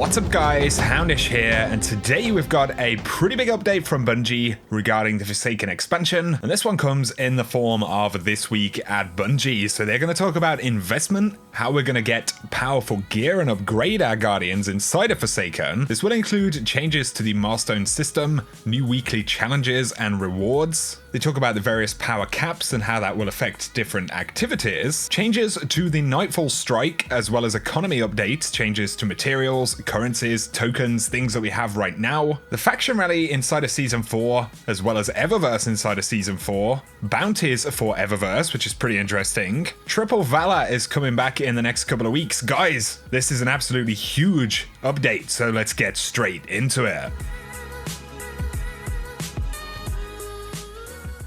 What's up guys, Houndish here, and today we've got a pretty big update from Bungie regarding the Forsaken expansion, and this one comes in the form of This Week at Bungie. So they're going to talk about investment, how we're going to get powerful gear and upgrade our Guardians inside of Forsaken. This will include changes to the milestone system, new weekly challenges and rewards. They talk about the various power caps and how that will affect different activities, changes to the Nightfall Strike, as well as economy updates, changes to materials, currencies, tokens, things that we have right now, the faction rally inside of Season 4, as well as EVERVERSE inside of Season 4, bounties for EVERVERSE, which is pretty interesting. Triple Valor is coming back in the next couple of weeks. Guys, this is an absolutely huge update, so let's get straight into it.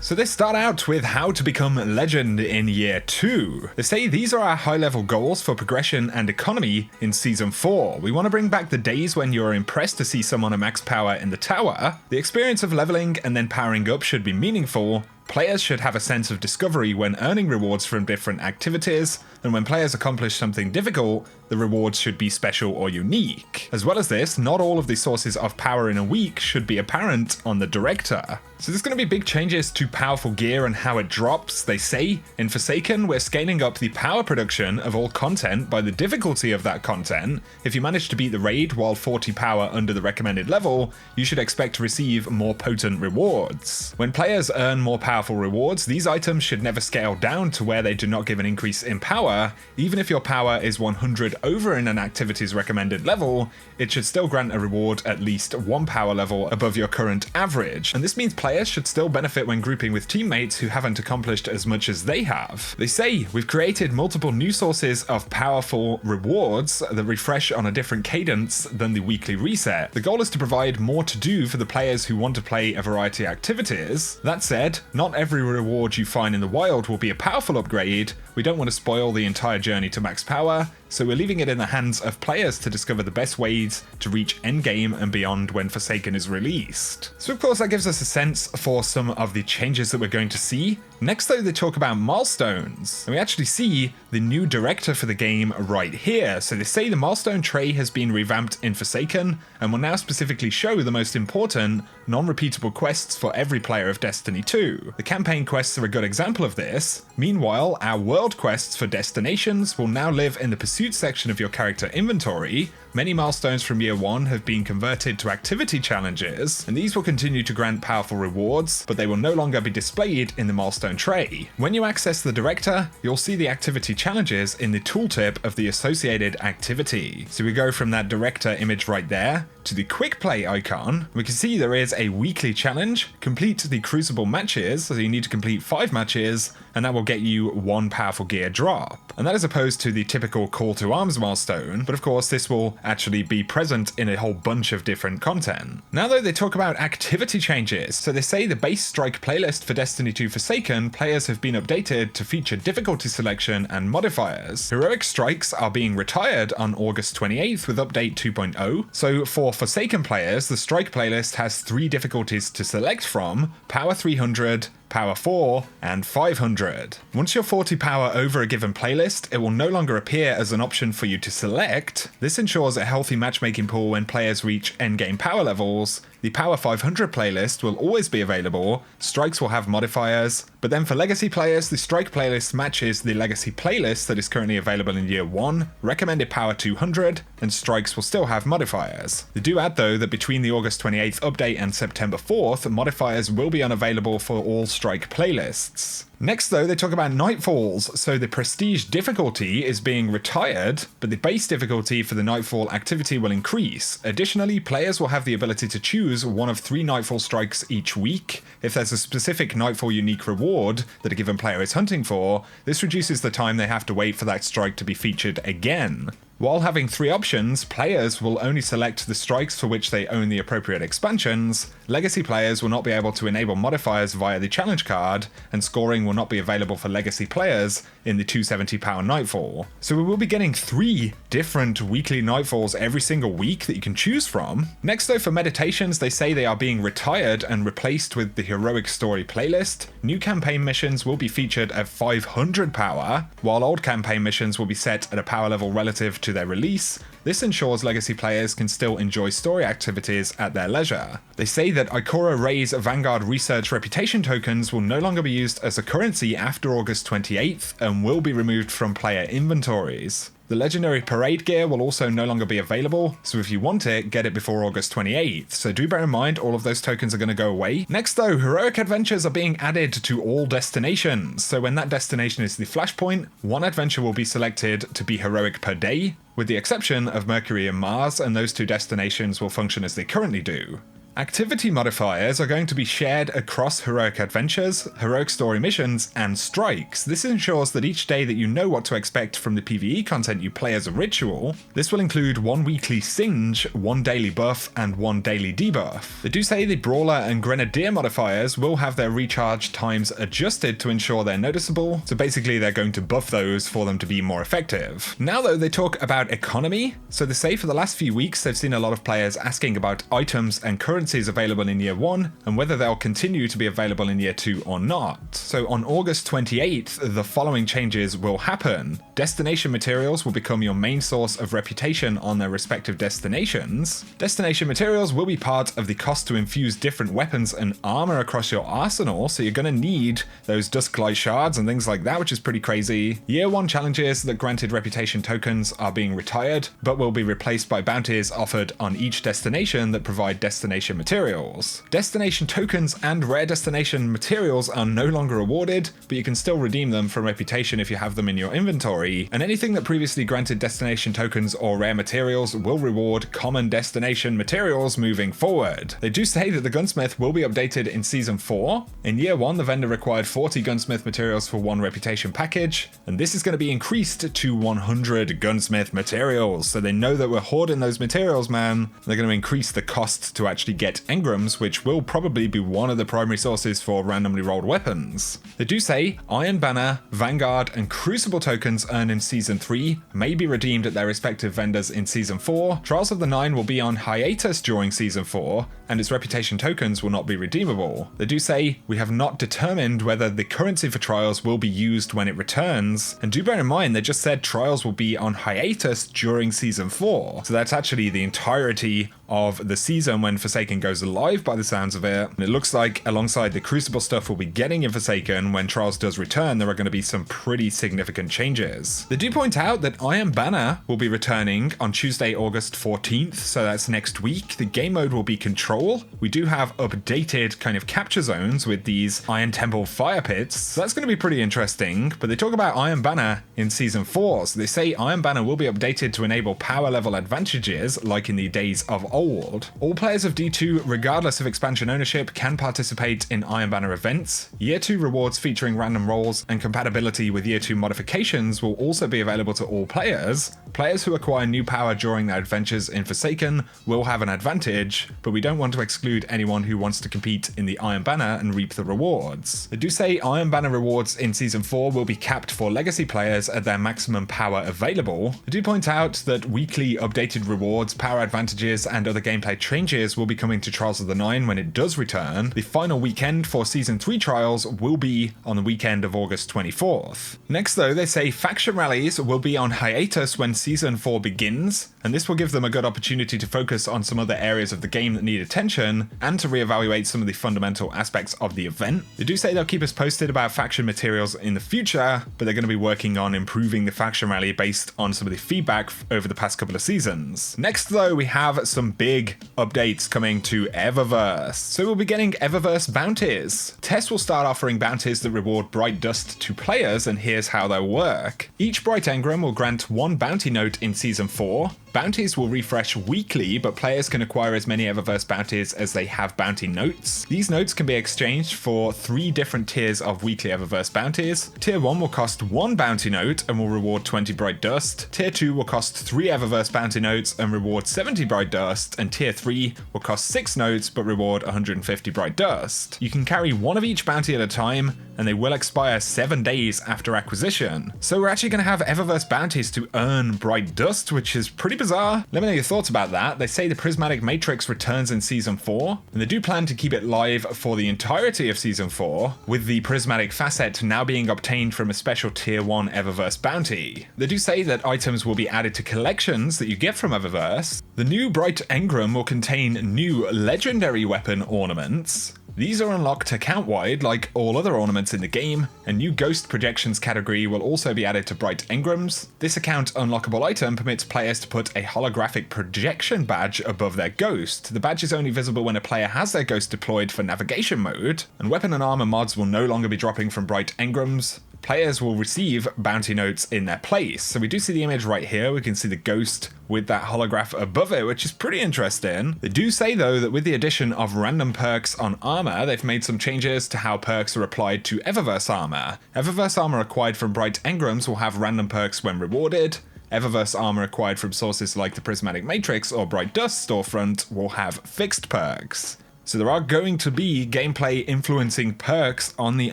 So they start out with how to become legend in year 2. They say these are our high level goals for progression and economy in season 4. We want to bring back the days when you're impressed to see someone at max power in the tower. The experience of leveling and then powering up should be meaningful. Players should have a sense of discovery when earning rewards from different activities, and when players accomplish something difficult, the rewards should be special or unique. As well as this, not all of the sources of power in a week should be apparent on the director. So there's going to be big changes to powerful gear and how it drops. They say, in Forsaken, we're scaling up the power production of all content by the difficulty of that content. If you manage to beat the raid while 40 power under the recommended level, you should expect to receive more potent rewards. When players earn more powerful rewards, these items should never scale down to where they do not give an increase in power. Even if your power is 100 over in an activity's recommended level, it should still grant a reward at least 1 power level above your current average. And this means players should still benefit when grouping with teammates who haven't accomplished as much as they have. They say, we've created multiple new sources of powerful rewards that refresh on a different cadence than the weekly reset. The goal is to provide more to do for the players who want to play a variety of activities. That said, not every reward you find in the wild will be a powerful upgrade. We don't want to spoil the entire journey to max power, so we're leaving it in the hands of players to discover the best ways to reach endgame and beyond when Forsaken is released. So of course that gives us a sense for some of the changes that we're going to see. Next though, they talk about milestones, and we actually see the new director for the game right here. So they say the milestone tray has been revamped in Forsaken and will now specifically show the most important non-repeatable quests for every player of Destiny 2. The campaign quests are a good example of this. Meanwhile, our world quests for destinations will now live in the pursuit section of your character inventory. Many milestones from year 1 have been converted to activity challenges, and these will continue to grant powerful rewards, but they will no longer be displayed in the milestone tray. When you access the director, you'll see the activity challenges in the tooltip of the associated activity. So we go from that director image right there to the quick play icon. We can see there is a weekly challenge. Complete the Crucible matches, so you need to complete 5 matches, and that will get you 1 powerful gear drop. And that is opposed to the typical call to arms milestone, but of course this will actually be present in a whole bunch of different content. Now though, they talk about activity changes. So they say the base strike playlist for Destiny 2 Forsaken players have been updated to feature difficulty selection and modifiers. Heroic strikes are being retired on August 28th with update 2.0. So for Forsaken players, the strike playlist has 3 difficulties to select from: power 300, power 4, and 500. Once you're 40 power over a given playlist, it will no longer appear as an option for you to select. This ensures a healthy matchmaking pool when players reach endgame power levels. The power 500 playlist will always be available. Strikes will have modifiers, but then for legacy players, the strike playlist matches the legacy playlist that is currently available in year 1, recommended power 200, and strikes will still have modifiers. They do add though that between the August 28th update and September 4th, modifiers will be unavailable for all strike playlists. Next though, they talk about Nightfalls. So the prestige difficulty is being retired, but the base difficulty for the Nightfall activity will increase. Additionally, players will have the ability to choose one of 3 Nightfall strikes each week. If there's a specific Nightfall unique reward that a given player is hunting for, this reduces the time they have to wait for that strike to be featured again. While having 3 options, players will only select the strikes for which they own the appropriate expansions. Legacy players will not be able to enable modifiers via the challenge card, and scoring will not be available for legacy players in the 270 power Nightfall. So we will be getting 3 different weekly Nightfalls every single week that you can choose from. Next though, for meditations, they say they are being retired and replaced with the Heroic Story playlist. New campaign missions will be featured at 500 power, while old campaign missions will be set at a power level relative to their release. This ensures legacy players can still enjoy story activities at their leisure. They say that Ikora Ray's Vanguard Research Reputation tokens will no longer be used as a currency after August 28th and will be removed from player inventories. The Legendary Parade gear will also no longer be available, so if you want it, get it before August 28th, so do bear in mind all of those tokens are going to go away. Next though, heroic adventures are being added to all destinations, so when that destination is the flashpoint, one adventure will be selected to be heroic per day, with the exception of Mercury and Mars, and those two destinations will function as they currently do. Activity modifiers are going to be shared across heroic adventures, heroic story missions, and strikes. This ensures that each day that you know what to expect from the PvE content you play as a ritual. This will include 1 weekly singe, 1 daily buff, and 1 daily debuff. They do say the Brawler and Grenadier modifiers will have their recharge times adjusted to ensure they're noticeable, so basically they're going to buff those for them to be more effective. Now though, they talk about economy. So they say for the last few weeks they've seen a lot of players asking about items and currencies available in year 1 and whether they'll continue to be available in year 2 or not. So on August 28th, the following changes will happen. Destination materials will become your main source of reputation on their respective destinations. Destination materials will be part of the cost to infuse different weapons and armor across your arsenal, so you're going to need those Dusklight shards and things like that, which is pretty crazy. Year 1 challenges that granted reputation tokens are being retired, but will be replaced by bounties offered on each destination that provide destination materials. Destination tokens and rare destination materials are no longer awarded, but you can still redeem them from reputation if you have them in your inventory, and anything that previously granted destination tokens or rare materials will reward common destination materials moving forward. They do say that the Gunsmith will be updated in Season 4. In Year 1, the vendor required 40 Gunsmith materials for 1 reputation package, and this is going to be increased to 100 Gunsmith materials, so they know that we're hoarding those materials, man. They're going to increase the cost to actually get engrams, which will probably be one of the primary sources for randomly rolled weapons. They do say Iron Banner, Vanguard, and Crucible tokens earned in Season 3 may be redeemed at their respective vendors in Season 4. Trials of the Nine will be on hiatus during Season 4, and its reputation tokens will not be redeemable. They do say, we have not determined whether the currency for Trials will be used when it returns, and do bear in mind they just said Trials will be on hiatus during Season 4, so that's actually the entirety of the season when Forsaken goes live by the sounds of it. And it looks like alongside the Crucible stuff we'll be getting in Forsaken, when Trials does return, there are going to be some pretty significant changes. They do point out that Iron Banner will be returning on Tuesday, August 14th, so that's next week. The game mode will be Control. We do have updated kind of capture zones with these Iron Temple fire pits, so that's going to be pretty interesting. But they talk about Iron Banner in Season 4, so they say Iron Banner will be updated to enable power level advantages like in the days of old. All players of D2, regardless of expansion ownership, can participate in Iron Banner events. Year 2 rewards featuring random rolls and compatibility with Year 2 modifications will also be available to all players. Players who acquire new power during their adventures in Forsaken will have an advantage, but we don't want to exclude anyone who wants to compete in the Iron Banner and reap the rewards. They do say Iron Banner rewards in Season 4 will be capped for legacy players at their maximum power available. They do point out that weekly updated rewards, power advantages, and other gameplay changes will be coming to Trials of the Nine when it does return. The final weekend for Season 3 Trials will be on the weekend of August 24th. Next though, they say faction rallies will be on hiatus when Season 4 begins, and this will give them a good opportunity to focus on some other areas of the game that need attention, and to reevaluate some of the fundamental aspects of the event. They do say they'll keep us posted about faction materials in the future, but they're going to be working on improving the faction rally based on some of the feedback over the past couple of seasons. Next though, we have some big updates coming to EVERVERSE. So we'll be getting EVERVERSE bounties. Tests will start offering bounties that reward bright dust to players, and here's how they'll work. Each bright engram will grant 1 bounty note in Season 4. Bounties will refresh weekly, but players can acquire as many EVERVERSE bounties as they have bounty notes. These notes can be exchanged for 3 different tiers of weekly EVERVERSE bounties. Tier 1 will cost 1 bounty note and will reward 20 bright dust. Tier 2 will cost 3 EVERVERSE bounty notes and reward 70 bright dust, and Tier 3 will cost 6 notes but reward 150 bright dust. You can carry 1 of each bounty at a time, and they will expire 7 days after acquisition. So we're actually going to have Eververse bounties to earn Bright Dust, which is pretty bizarre. Let me know your thoughts about that. They say the Prismatic Matrix returns in Season 4, and they do plan to keep it live for the entirety of Season 4, with the Prismatic Facet now being obtained from a special Tier 1 Eververse bounty. They do say that items will be added to collections that you get from Eververse. The new Bright Engram will contain new legendary weapon ornaments. These are unlocked account-wide like all other ornaments in the game. A new Ghost Projections category will also be added to Bright Engrams. This account unlockable item permits players to put a holographic projection badge above their ghost. The badge is only visible when a player has their ghost deployed for navigation mode, and weapon and armor mods will no longer be dropping from Bright Engrams. Players will receive bounty notes in their place. So we do see the image right here. We can see the ghost with that holograph above it, which is pretty interesting. They do say though that with the addition of random perks on armor, they've made some changes to how perks are applied to Eververse armor. Eververse armor acquired from Bright Engrams will have random perks when rewarded. Eververse armor acquired from sources like the Prismatic Matrix or Bright Dust storefront will have fixed perks. So there are going to be gameplay influencing perks on the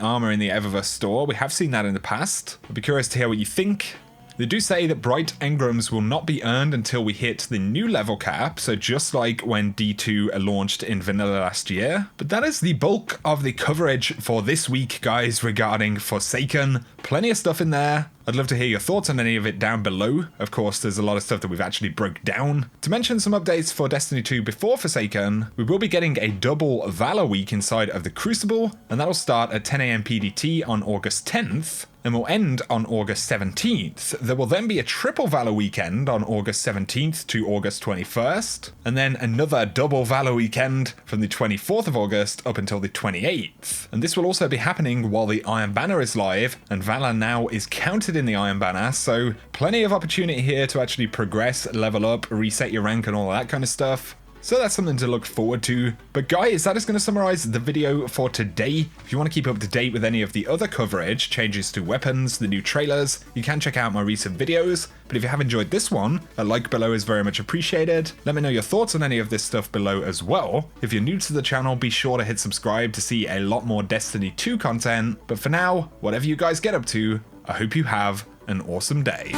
armor in the Eververse store. We have seen that in the past. I'd be curious to hear what you think. They do say that Bright Engrams will not be earned until we hit the new level cap, so just like when D2 launched in vanilla last year. But that is the bulk of the coverage for this week, guys, regarding Forsaken. Plenty of stuff in there. I'd love to hear your thoughts on any of it down below. Of course, there's a lot of stuff that we've actually broke down. To mention some updates for Destiny 2 before Forsaken, we will be getting a double Valor week inside of the Crucible, and that'll start at 10 AM PDT on August 10th. And will end on August 17th. There will then be a triple Valor weekend on August 17th to August 21st, and then another double Valor weekend from the 24th of August up until the 28th. And this will also be happening while the Iron Banner is live, and Valor now is counted in the Iron Banner, so plenty of opportunity here to actually progress, level up, reset your rank and all that kind of stuff. So that's something to look forward to. But guys, that is going to summarize the video for today. If you want to keep up to date with any of the other coverage, changes to weapons, the new trailers, you can check out my recent videos. But if you have enjoyed this one, a like below is very much appreciated. Let me know your thoughts on any of this stuff below as well. If you're new to the channel, be sure to hit subscribe to see a lot more Destiny 2 content. But for now, whatever you guys get up to, I hope you have an awesome day.